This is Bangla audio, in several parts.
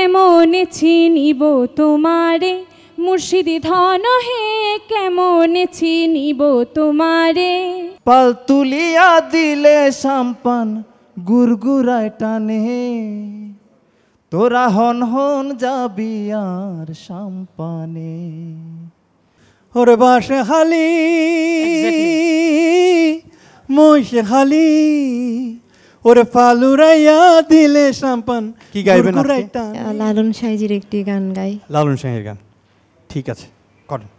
কেমনে চিনিব তোমারে মুর্শিদি ধন হে, কেমনে চিনিব তোমারে। পাল তুলিয়া দিলে সাম্পান গুরগুরায় টানে, তোরা হন হন যাবি আর সাম্পানে। ওরে বাসে খালি মহিষে খালি, ওরে পালুরাইয়া দিলে সাম্পান। কি গাইবেন? লালন সাইজির একটি গান গাই। লালন সাহের গান, ঠিক আছে করেন।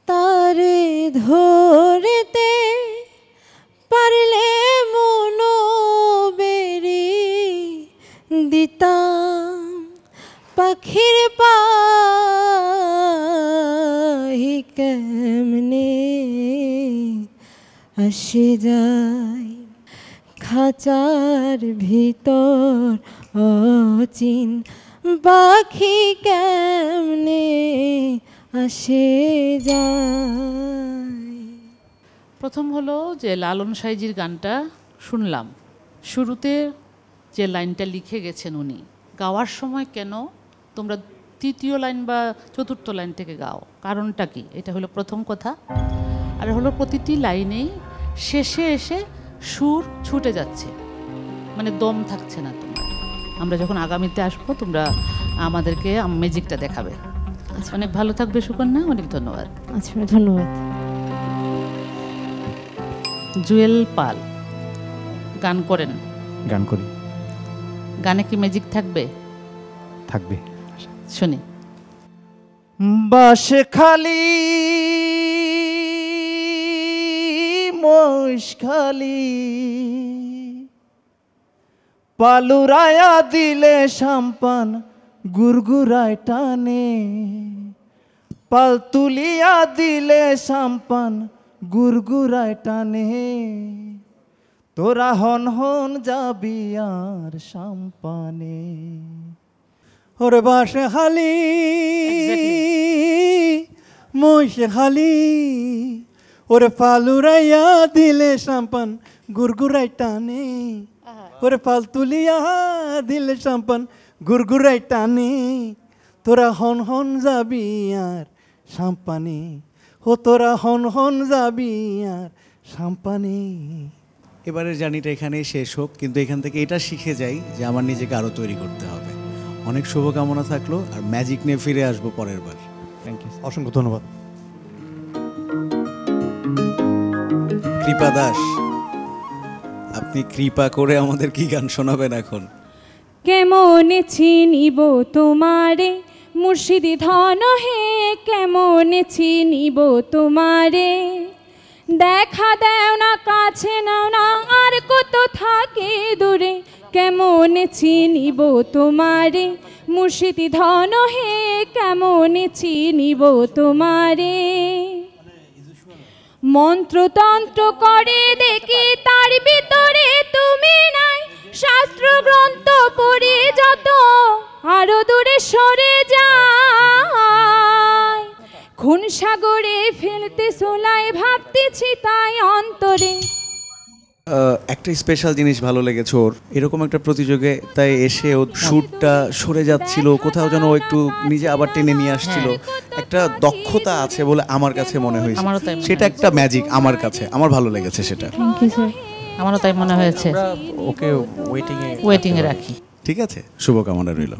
তারে ধরতে পারলে মনো বেরি দিতাম পাখির পাহি, কেমনে আসে যায় খাঁচার ভিতর অচিন পাখি, কেমনে আসে যায়। প্রথম হলো যে লালন সাইজির গানটা শুনলাম, শুরুতে যে লাইনটা লিখে গেছেন উনি, গাওয়ার সময় কেন তোমরা তৃতীয় লাইন বা চতুর্থ লাইন থেকে গাও, কারণটা কি? এটা হলো প্রথম কথা। আর হলো প্রতিটি লাইনেই শেষে এসে সুর ছুটে যাচ্ছে, মানে দম থাকছে না তোমার। আমরা যখন আগামীতে আসবো তোমরা আমাদেরকে ম্যাজিকটা দেখাবে। অনেক ভালো থাকবে সুকন্যা, অনেক ধন্যবাদ। আচ্ছা, ধন্যবাদ। জুয়েল পাল গান করেন? গান করি। গানে কি ম্যাজিক থাকবে? থাকবে, শুনি। বাসে খালি মহিষ খালি, পালুরায়া দিলে সাম্পান গুরগুরায় টানে, পাল তুলিয়া দিলে সাম্পান গুরগুরায় টানে, তোরা হন হন যাবি আর সাম্পানে। ওরে বাসে খালি মহিষে খালি, ওরে পালুরাইয়া দিলে সাম্পান গুরগুরাই টানে, ওরে পাল তুলিয়া দিলে সাম্পান গুরগুরাই টানে, তোরা হন হন যাবি আর সাম্পানে, ও তোরা হন হন যাবি আর সাম্পানে। এবারের জার্নিটা এখানেই শেষ হোক, কিন্তু এখান থেকে এটা শিখে যাই যে আমার নিজেকে আরও তৈরি করতে হবে। অনেক শুভকামনা থাকলো, আর ম্যাজিক নিয়ে ফিরে আসবো পরের বার। থ্যাংক ইউ, অসংখ্য ধন্যবাদ। কৃপা দাস, আপনি কৃপা করে আমাদের কি গান শোনাবেন এখন? কেমনে চিনিব তোমারে মুর্শিদি ধন হে, কেমনে চিনিব তোমারে। দেখা দেও না, কাছে নাও না, আর কত থাকে দূরে, কেমনে চিনিব তোমারে মুর্শিদি ধন হে, কেমনে চিনিব তোমারে। মন্ত্রতন্ত্র করে দেখি তার ভিতরে তুমি নাই, শাস্ত্র গ্রন্থ পড়ি যত আরো দূরে সরে যায়, খুন সাগরে ফেলতে সোলাই ভাবতেছি তাই অন্তরে। একটা স্পেশাল জিনিস ভালো লেগেছে ওর, এরকম একটা প্রতিযোগিতায় এসে ওর সুরটা সরে যাচ্ছিল, কোথাও যেন একটু নিজে আবার টেনে নিয়ে আসছিল, একটা দক্ষতা আছে বলে আমার কাছে মনে হয়েছে। সেটা একটা ম্যাজিক আমার কাছে, আমার ভালো লেগেছে সেটা। Thank you sir. আমারও তাই মনে হয়েছে। ওকে ওয়েটিং এ রাখি। ঠিক আছে, শুভকামনা রইল।